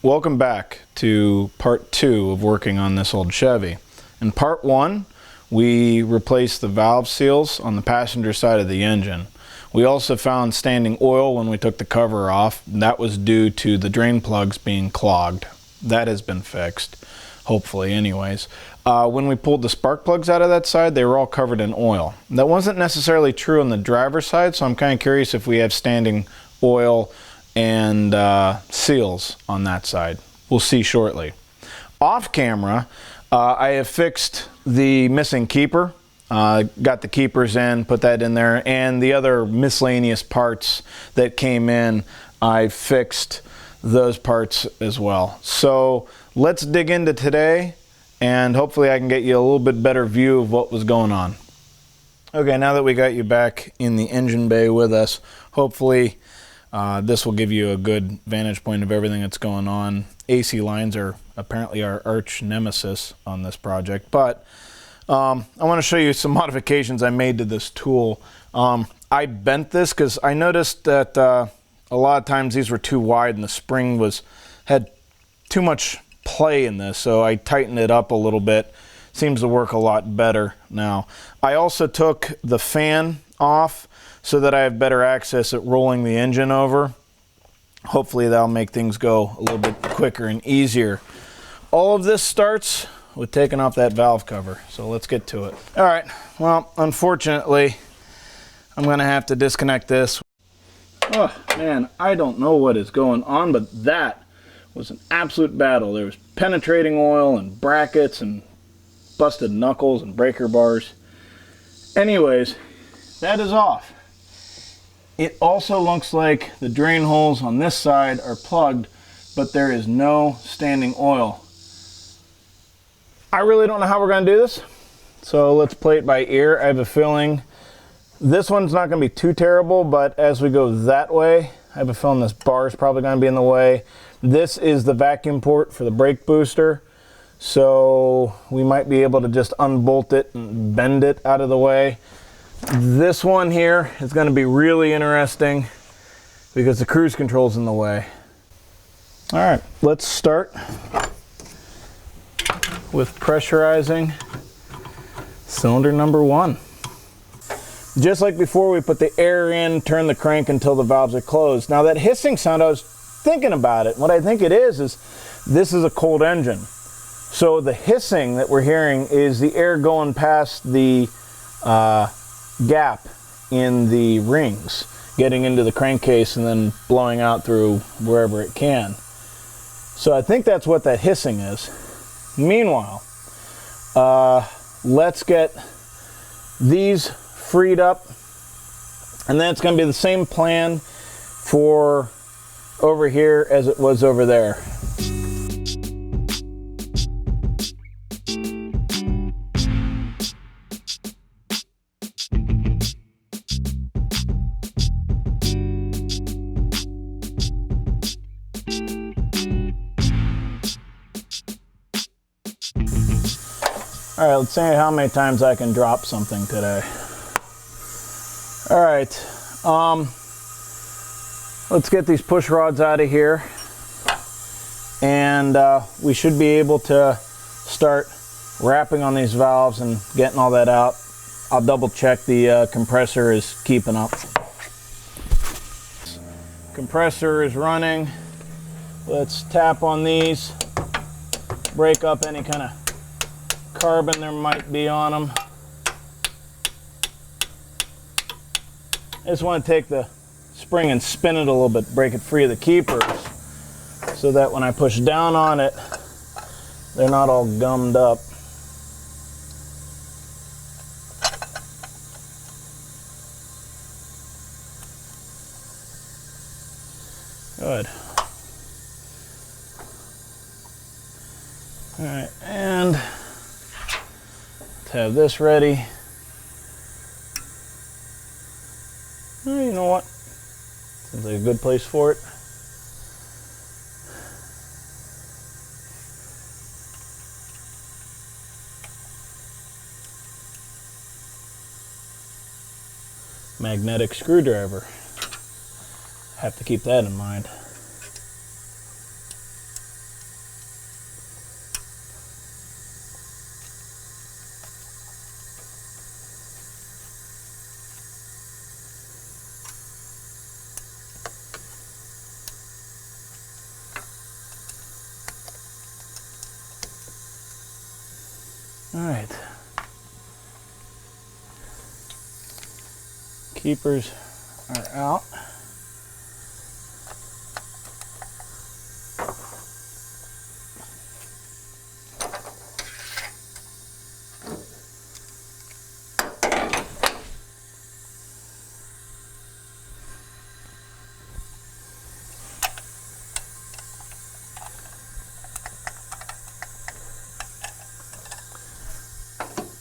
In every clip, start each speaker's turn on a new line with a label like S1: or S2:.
S1: Welcome back to part 2 of working on this old Chevy. In part 1, we replaced the valve seals on the passenger side of the engine. We also found standing oil when we took the cover off. That was due to the drain plugs being clogged. That has been fixed, hopefully anyways. When we pulled the spark plugs out of that side, they were all covered in oil. That wasn't necessarily true on the driver's side, so I'm kind of curious if we have standing oil and seals on that side. We'll see shortly. Off camera, I have fixed the missing keeper. Got the keepers in, put that in there, and the other miscellaneous parts that came in, I fixed those parts as well. So let's dig into today, and hopefully I can get you a little bit better view of what was going on. Okay, now that we got you back in the engine bay with us, hopefully this will give you a good vantage point of everything that's going on. AC lines are apparently our arch nemesis on this project, but I want to show you some modifications I made to this tool. I bent this because I noticed that a lot of times these were too wide and the spring had too much play in this, so I tightened it up a little bit. Seems to work a lot better now. I also took the fan off so that I have better access at rolling the engine over. Hopefully that'll make things go a little bit quicker and easier. All of this starts with taking off that valve cover, so let's get to it. All right, well, unfortunately, I'm gonna have to disconnect this. Oh man, I don't know what is going on, but that was an absolute battle. There was penetrating oil and brackets and busted knuckles and breaker bars. Anyways, that is off. It also looks like the drain holes on this side are plugged, but there is no standing oil. I really don't know how we're going to do this, so let's play it by ear. I have a feeling this one's not going to be too terrible, but as we go that way, I have a feeling this bar is probably going to be in the way. This is the vacuum port for the brake booster, so we might be able to just unbolt it and bend it out of the way. This one here is going to be really interesting because the cruise control's in the way. All right, let's start with pressurizing cylinder number 1. Just like before, we put the air in, turn the crank until the valves are closed. Now that hissing sound, I was thinking about it. What I think it is this is a cold engine. So the hissing that we're hearing is the air going past the gap in the rings, getting into the crankcase and then blowing out through wherever it can. So I think that's what that hissing is. Meanwhile, let's get these freed up, and then it's going to be the same plan for over here as it was over there. All right, let's see how many times I can drop something today. All right, let's get these push rods out of here, and we should be able to start wrapping on these valves and getting all that out. I'll double check the compressor is keeping up. Compressor is running. Let's tap on these, break up any kind of carbon there might be on them. I just want to take the spring and spin it a little bit, break it free of the keepers, so that when I push down on it, they're not all gummed up. Good. All right, and let's have this ready. Oh, you know what? Seems like a good place for it. Magnetic screwdriver. Have to keep that in mind. All right. Keepers are out.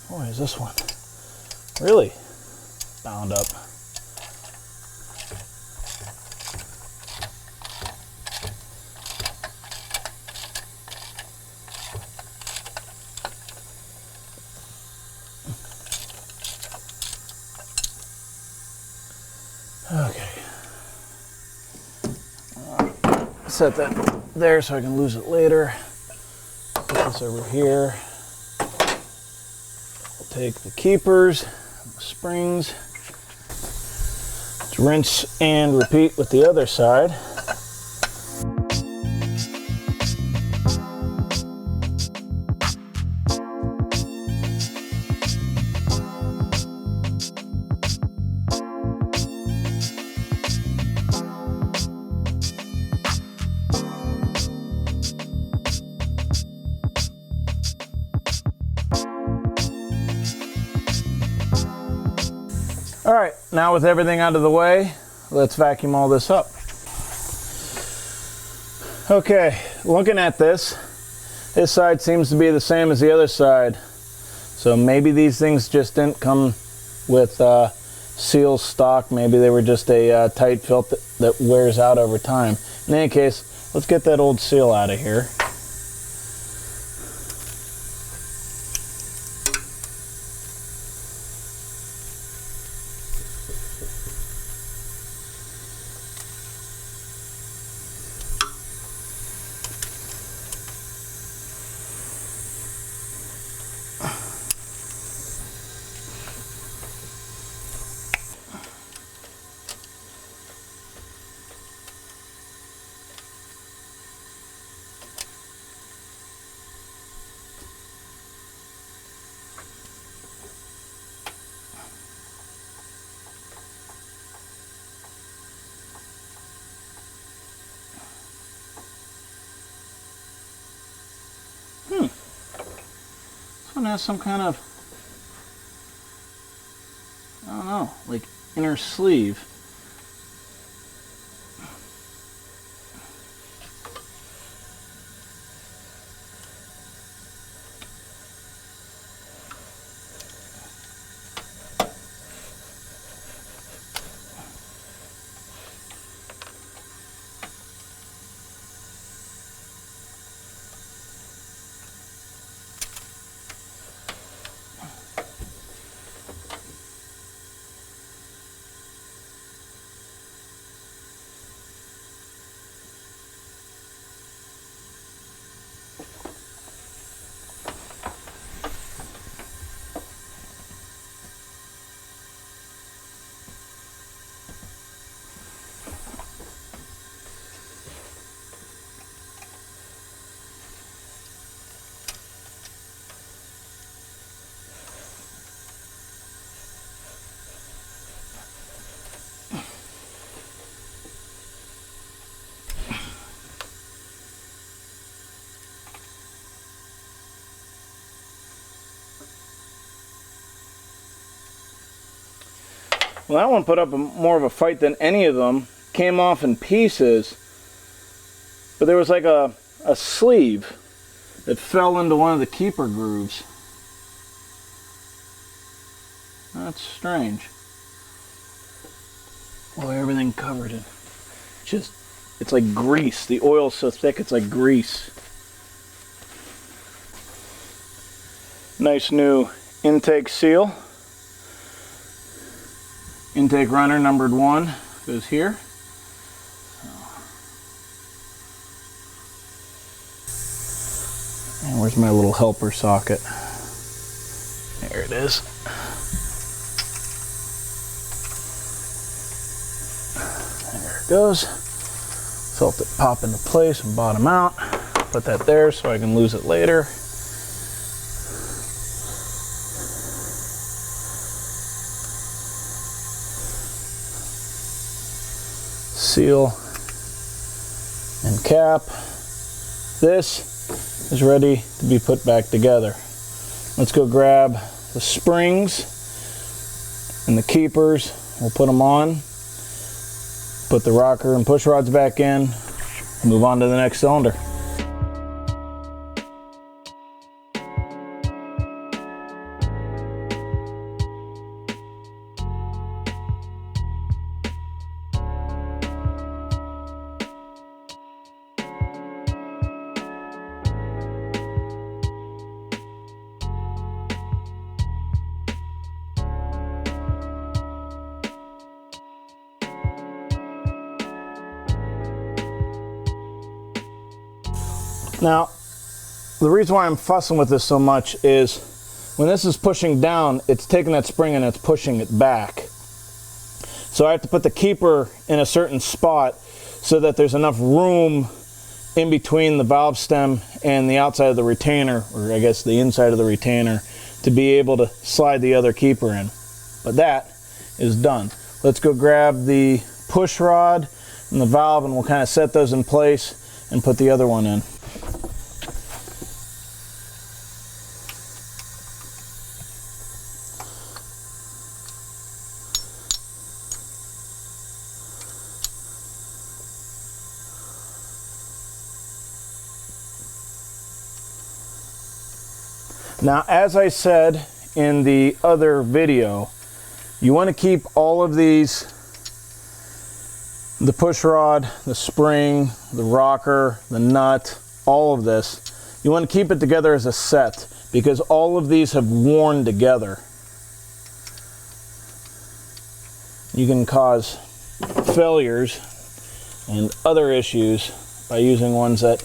S1: Boy, is this one really bound up. Okay. Set that there so I can lose it later. Put this over here. Take the keepers, the springs. Let's rinse and repeat with the other side. All right, now with everything out of the way, let's vacuum all this up. Okay, looking at this side seems to be the same as the other side. So maybe these things just didn't come with seals stock. Maybe they were just a tight fit that wears out over time. In any case, let's get that old seal out of here. This one has some kind of, I don't know, like inner sleeve. Well, that one put up more of a fight than any of them. Came off in pieces, but there was like a sleeve that fell into one of the keeper grooves. That's strange. Well, everything covered in just, it's like grease. The oil's so thick it's like grease. Nice new intake seal. Intake runner numbered 1 goes here. And where's my little helper socket? There it is. There it goes. Felt it pop into place and bottom out. Put that there so I can lose it later. seal and cap. This is ready to be put back together. Let's go grab the springs and the keepers. We'll put them on, put the rocker and push rods back in, move on to the next cylinder. Now, the reason why I'm fussing with this so much is when this is pushing down, it's taking that spring and it's pushing it back. So I have to put the keeper in a certain spot so that there's enough room in between the valve stem and the outside of the retainer, or I guess the inside of the retainer, to be able to slide the other keeper in. But that is done. Let's go grab the push rod and the valve, and we'll kind of set those in place and put the other one in. Now, as I said in the other video, you want to keep all of these, the push rod, the spring, the rocker, the nut, all of this, you want to keep it together as a set because all of these have worn together. You can cause failures and other issues by using ones that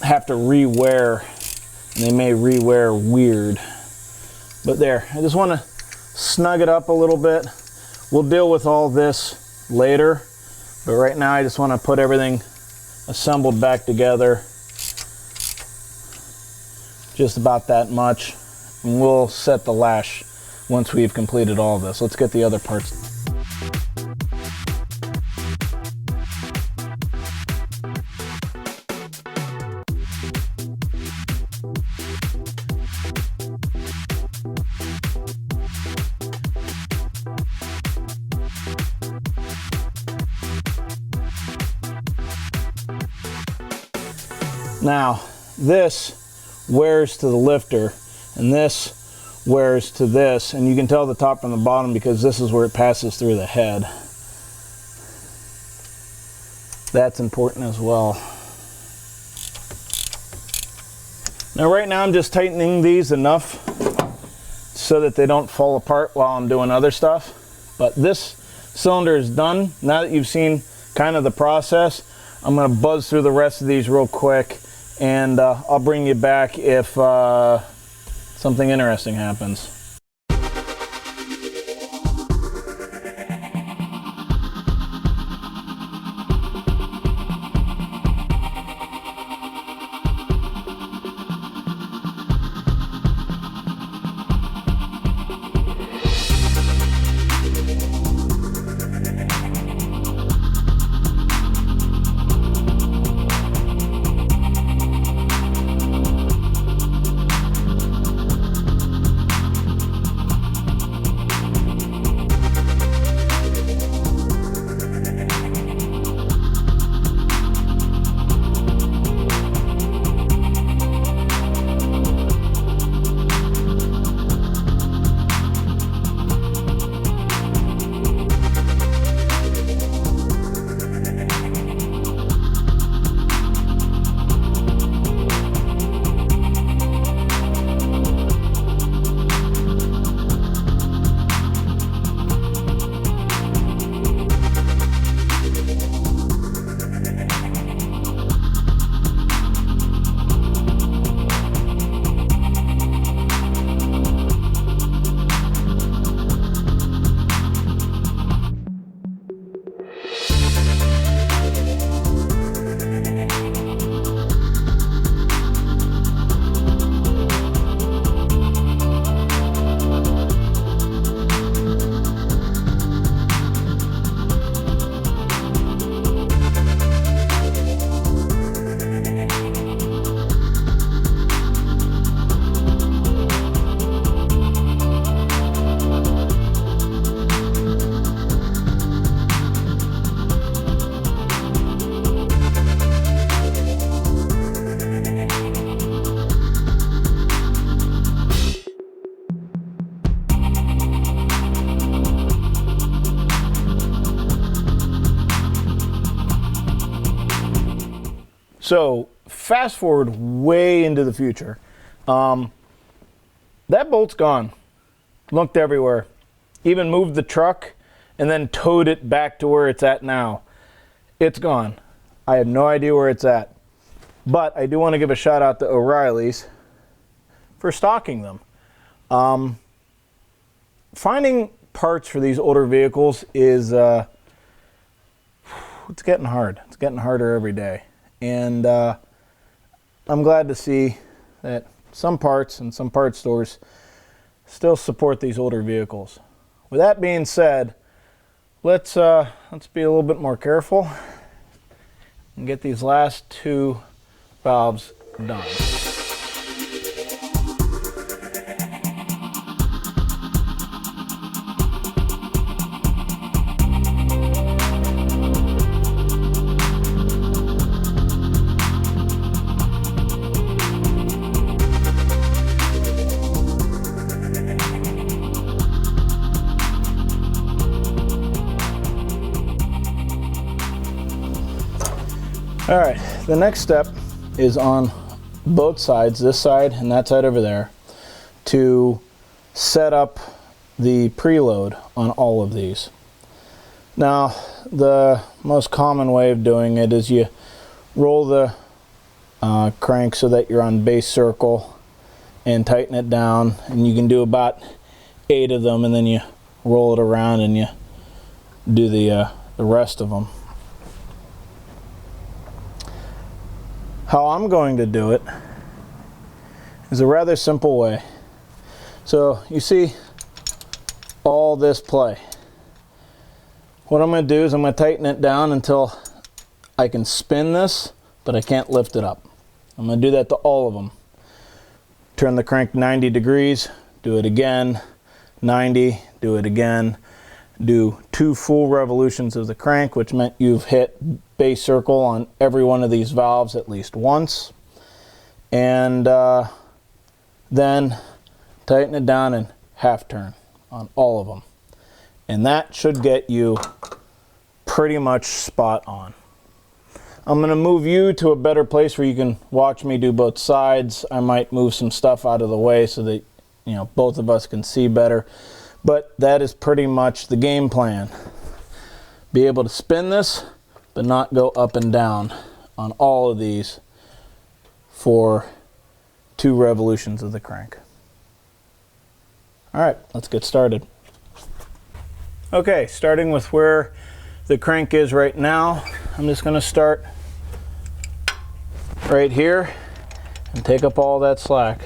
S1: have to re-wear. They may re-wear weird. But there, I just want to snug it up a little bit. We'll deal with all this later, but right now I just want to put everything assembled back together. Just about that much. And we'll set the lash once we've completed all of this. Let's get the other parts. Now, this wears to the lifter, and this wears to this, and you can tell the top from the bottom because this is where it passes through the head. That's important as well. Now, right now I'm just tightening these enough so that they don't fall apart while I'm doing other stuff. But this cylinder is done. Now that you've seen kind of the process, I'm going to buzz through the rest of these real quick, and I'll bring you back if something interesting happens. So fast forward way into the future. That bolt's gone. Looked everywhere. Even moved the truck and then towed it back to where it's at now. It's gone. I have no idea where it's at. But I do want to give a shout out to O'Reilly's for stocking them. Finding parts for these older vehicles is it's getting hard. It's getting harder every day. And I'm glad to see that some parts and some parts stores still support these older vehicles. With that being said, let's be a little bit more careful and get these last two valves done. All right, the next step is on both sides, this side and that side over there, to set up the preload on all of these. Now, the most common way of doing it is you roll the crank so that you're on base circle and tighten it down, and you can do about 8 of them, and then you roll it around and you do the rest of them. How I'm going to do it is a rather simple way. So you see all this play. What I'm going to do is I'm going to tighten it down until I can spin this, but I can't lift it up. I'm going to do that to all of them. Turn the crank 90 degrees, do it again, 90, do it again. Do 2 full revolutions of the crank, which meant you've hit base circle on every one of these valves at least once. And then tighten it down and half turn on all of them. And that should get you pretty much spot on. I'm going to move you to a better place where you can watch me do both sides. I might move some stuff out of the way so that, you know, both of us can see better. But that is pretty much the game plan. Be able to spin this, but not go up and down on all of these for 2 revolutions of the crank. All right, let's get started. Okay, starting with where the crank is right now, I'm just going to start right here and take up all that slack.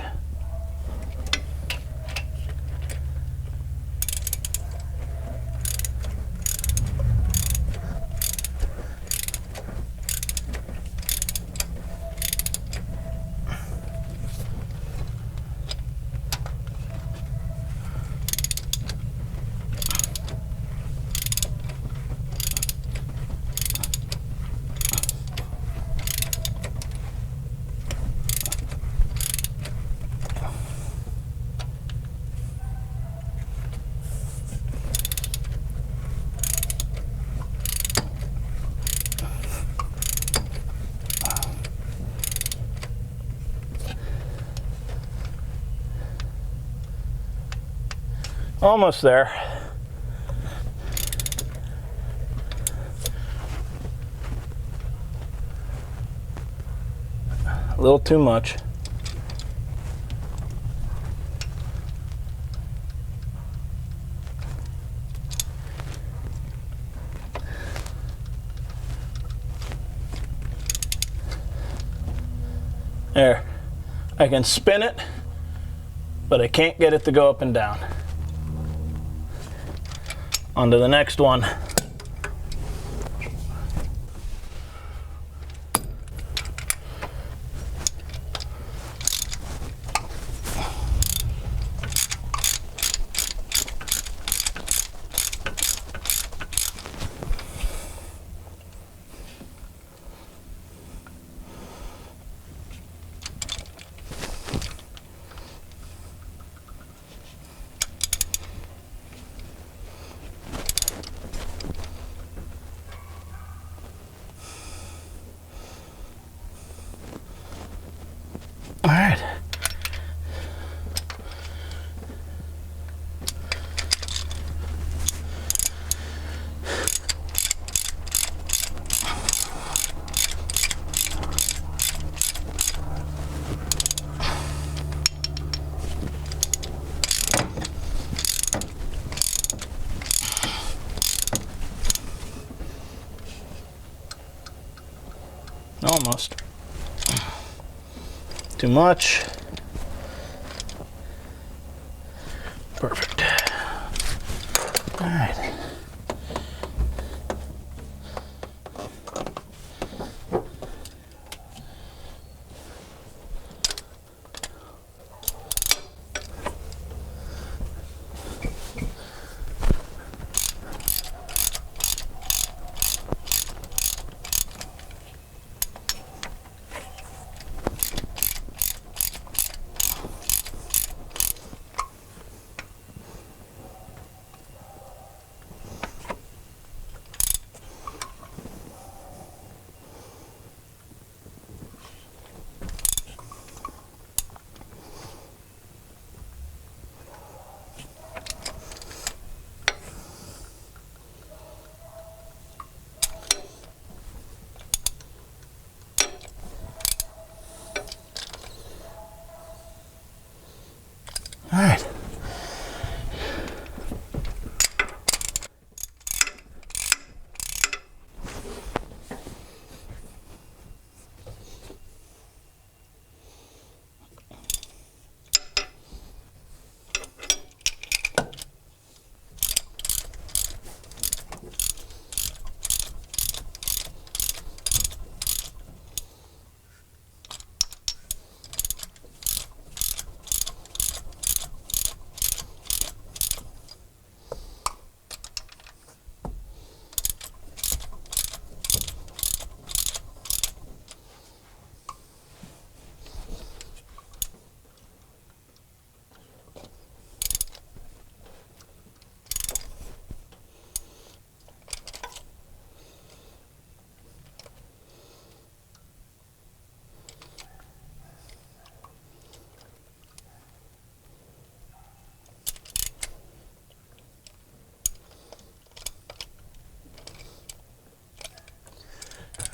S1: Almost there. A little too much. There. I can spin it, but I can't get it to go up and down. On to the next one. All right. Almost. Too much. Perfect. All right. All right.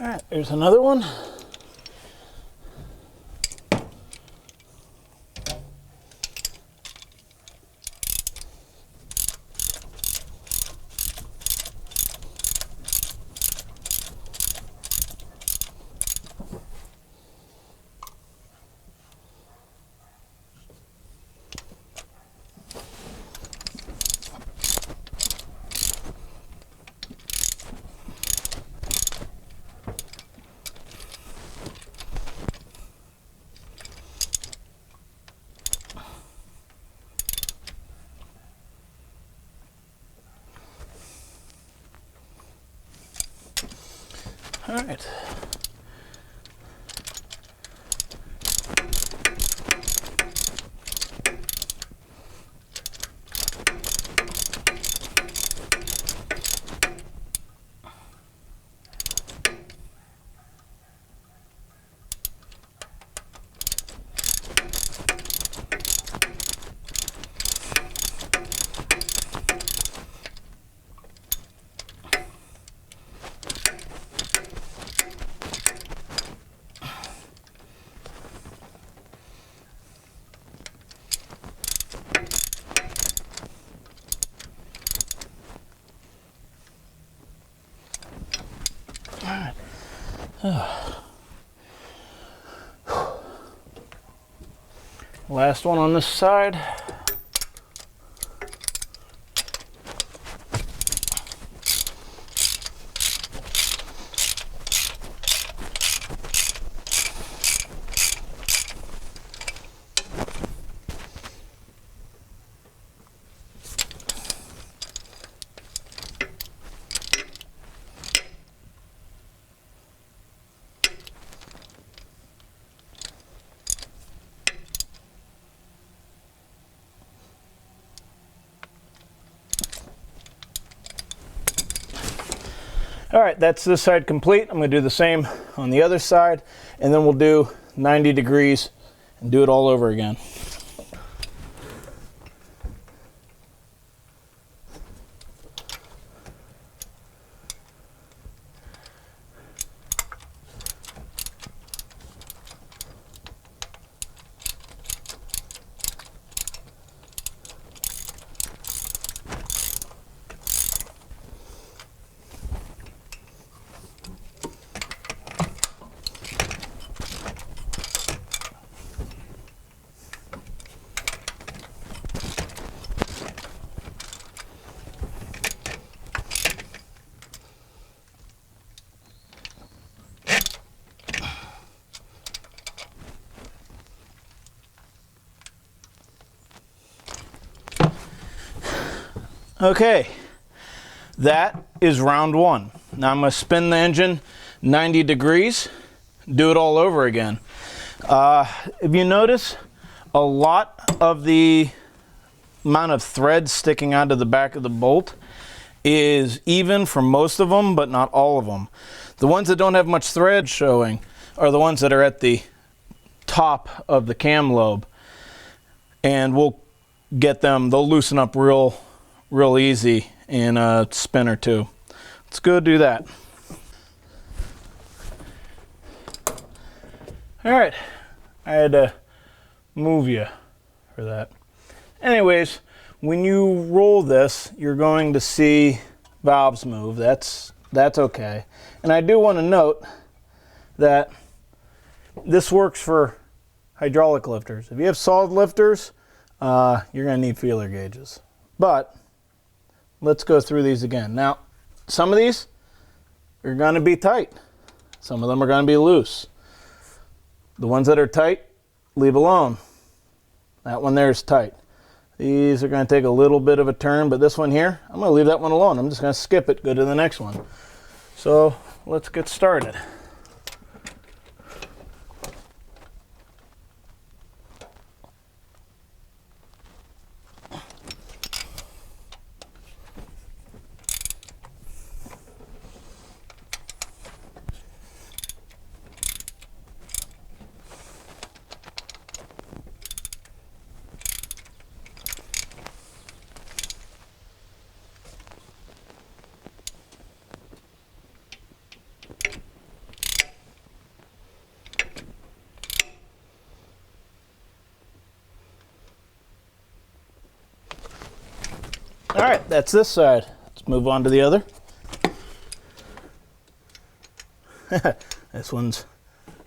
S1: All right, there's another one. All right. Last one on this side. All right, that's this side complete. I'm gonna do the same on the other side, and then we'll do 90 degrees and do it all over again. Okay, that is round one. Now I'm going to spin the engine 90 degrees, do it all over again. If you notice, a lot of the amount of thread sticking out of the back of the bolt is even for most of them, but not all of them. The ones that don't have much thread showing are the ones that are at the top of the cam lobe, and we'll get them, they'll loosen up real easy in a spin or two. Let's go do that. All right, I had to move you for that. Anyways, when you roll this, you're going to see valves move. That's okay. And I do want to note that this works for hydraulic lifters. If you have solid lifters, you're going to need feeler gauges. But let's go through these again. Now, some of these are going to be tight. Some of them are going to be loose. The ones that are tight, leave alone. That one there is tight. These are going to take a little bit of a turn, but this one here, I'm going to leave that one alone. I'm just going to skip it, go to the next one. So let's get started. All right, that's this side. Let's move on to the other. This one's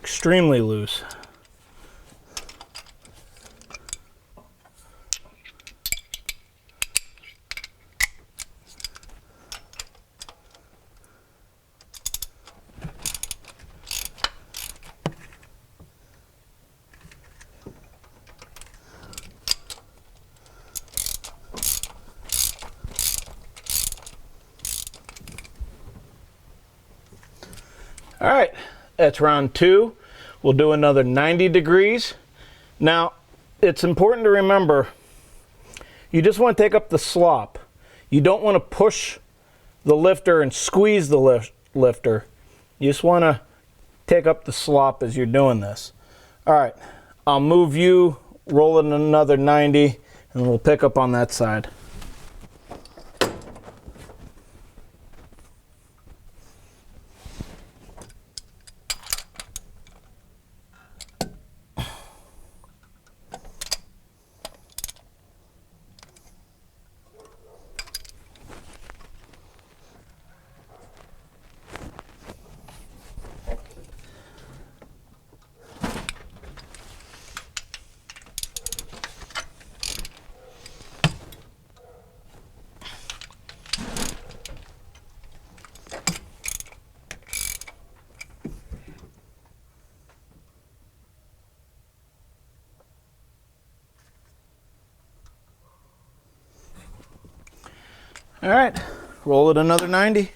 S1: extremely loose. All right, that's round two. We'll do another 90 degrees. Now, it's important to remember, you just want to take up the slop. You don't want to push the lifter and squeeze the lifter. You just want to take up the slop as you're doing this. All right, I'll move you, roll it another 90, and we'll pick up on that side. All right, roll it another 90.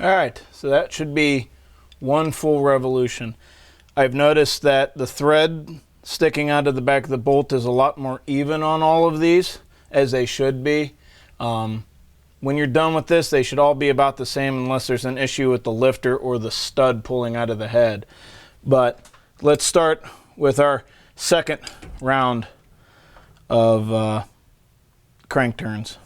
S1: All right, so that should be one full revolution. I've noticed that the thread sticking out of the back of the bolt is a lot more even on all of these, as they should be. When you're done with this, they should all be about the same unless there's an issue with the lifter or the stud pulling out of the head. But let's start with our second round of crank turns.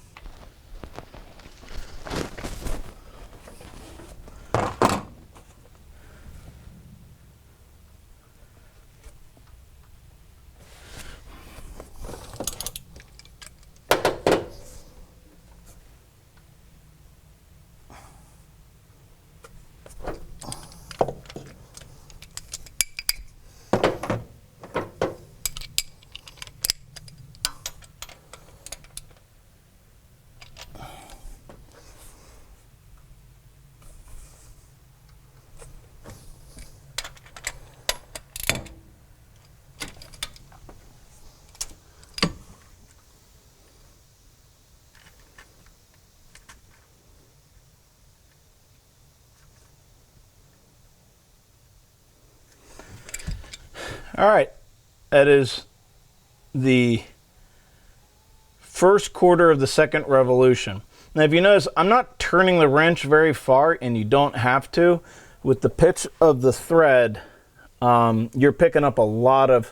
S1: All right, that is the first quarter of the second revolution. Now, if you notice, I'm not turning the wrench very far, and you don't have to. With the pitch of the thread, you're picking up a lot of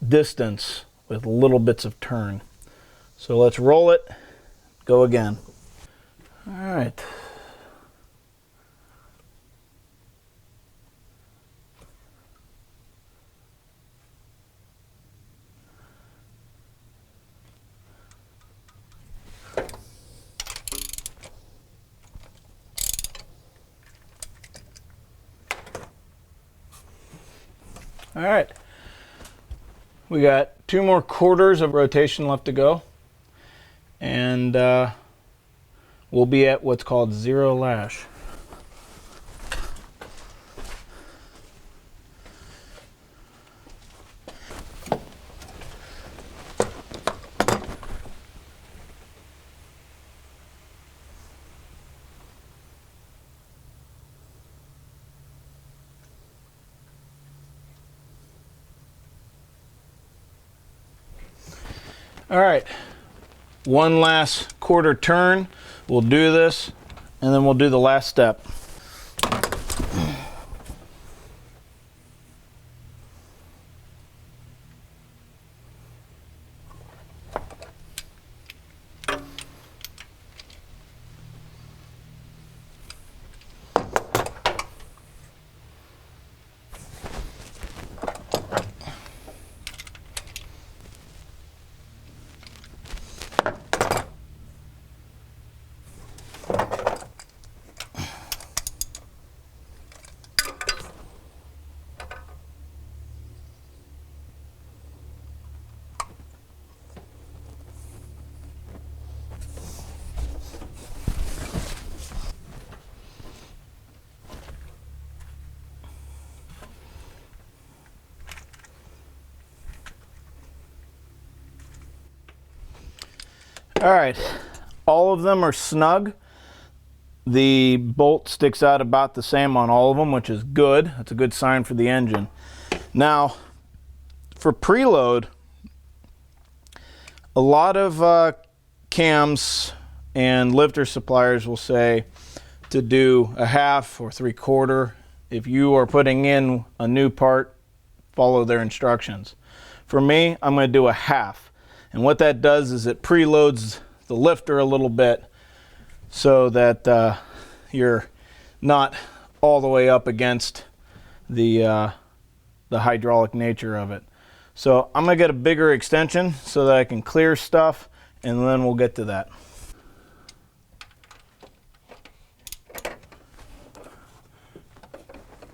S1: distance with little bits of turn. So let's roll it, go again. All right. All right, we got 2 more quarters of rotation left to go, and we'll be at what's called 0 lash. All right, one last quarter turn. We'll do this, and then we'll do the last step. All right, all of them are snug. The bolt sticks out about the same on all of them, which is good. That's a good sign for the engine. Now, for preload, a lot of cams and lifter suppliers will say to do a half or 3/4. If you are putting in a new part, follow their instructions. For me, I'm going to do a half. And what that does is it preloads the lifter a little bit so that you're not all the way up against the hydraulic nature of it. So I'm going to get a bigger extension so that I can clear stuff, and then we'll get to that.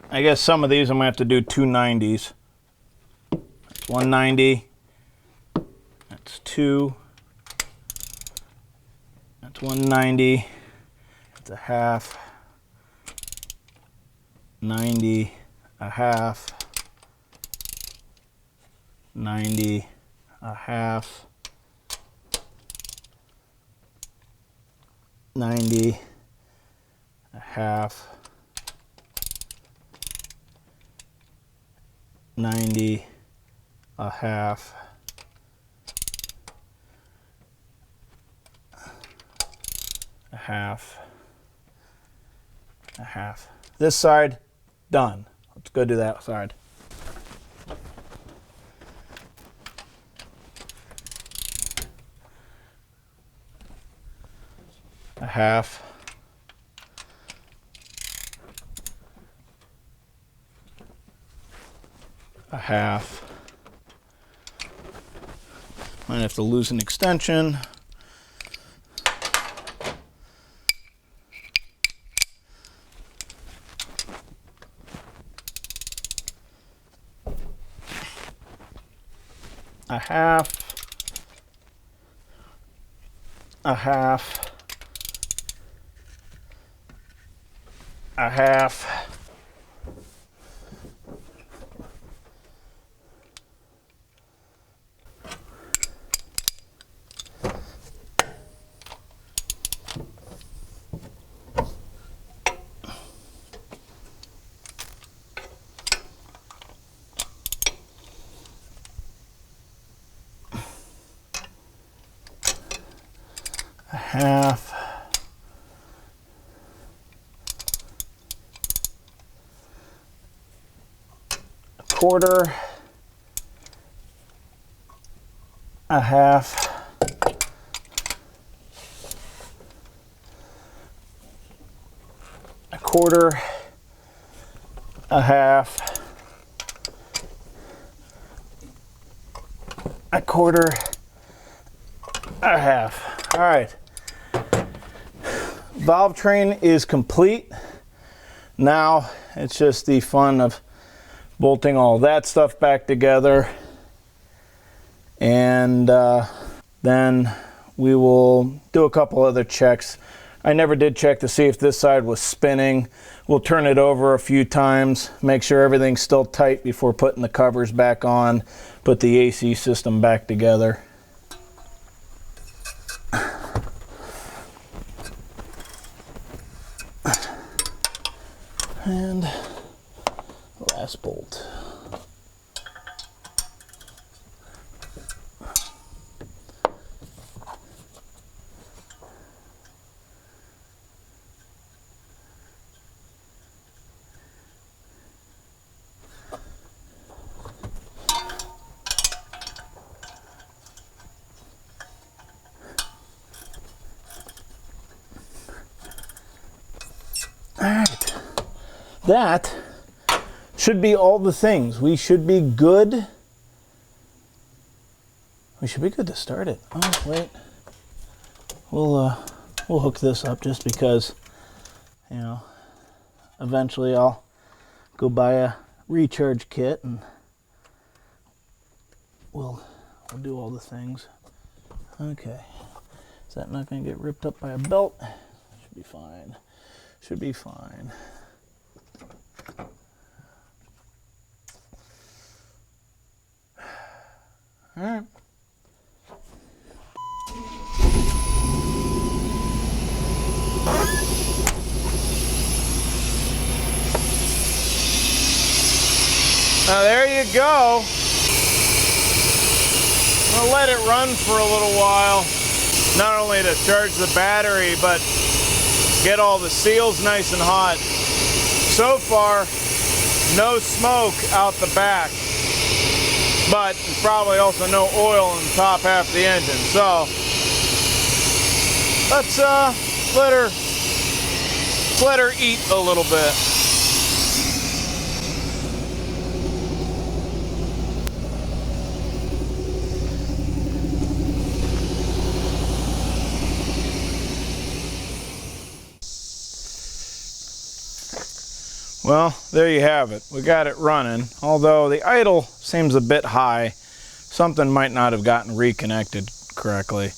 S1: I guess some of these I'm going to have to do 290s. That's 190. That's 2. That's 190. That's a half. 90, a half. 90, a half. 90, a half, 90, a half, a half, a half. This side, done. Let's go do that side. A half, a half. Might have to lose an extension. A half, a half, a half, a half, a quarter, a half, a quarter, a half, a quarter, a half. All right. Valve train is complete. Now it's just the fun of bolting all that stuff back together, and then we will do a couple other checks. I never did check to see if this side was spinning. We'll turn it over a few times, make sure everything's still tight before putting the covers back on, put the AC system back together. And last bolt. All right. That should be all the things. We should be good. We should be good to start it. Oh, wait. We'll hook this up just because, you know, eventually I'll go buy a recharge kit and we'll do all the things. Okay. Is that not going to get ripped up by a belt? Should be fine. Should be fine. All right. Now there you go. I'm gonna let it run for a little while, not only to charge the battery, but get all the seals nice and hot. So far, no smoke out the back, but probably also no oil in the top half of the engine. So let's let her eat a little bit. Well, there you have it. We got it running, although the idle seems a bit high. Something might not have gotten reconnected correctly.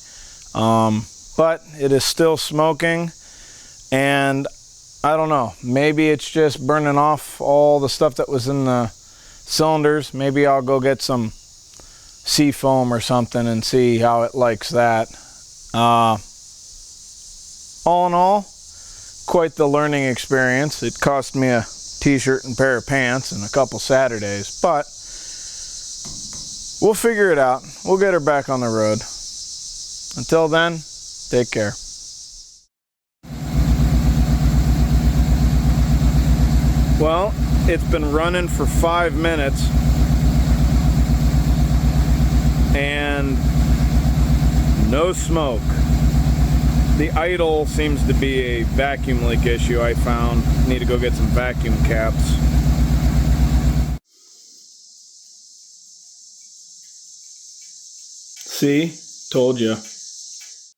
S1: But it is still smoking, and I don't know, maybe it's just burning off all the stuff that was in the cylinders. Maybe I'll go get some sea foam or something and see how it likes that. All in all, quite the learning experience. It cost me a t-shirt and pair of pants and a couple Saturdays, but we'll figure it out. We'll get her back on the road. Until then, take care. Well, it's been running for 5 minutes and no smoke. The idle seems to be a vacuum leak issue I found. Need to go get some vacuum caps. See? Told you.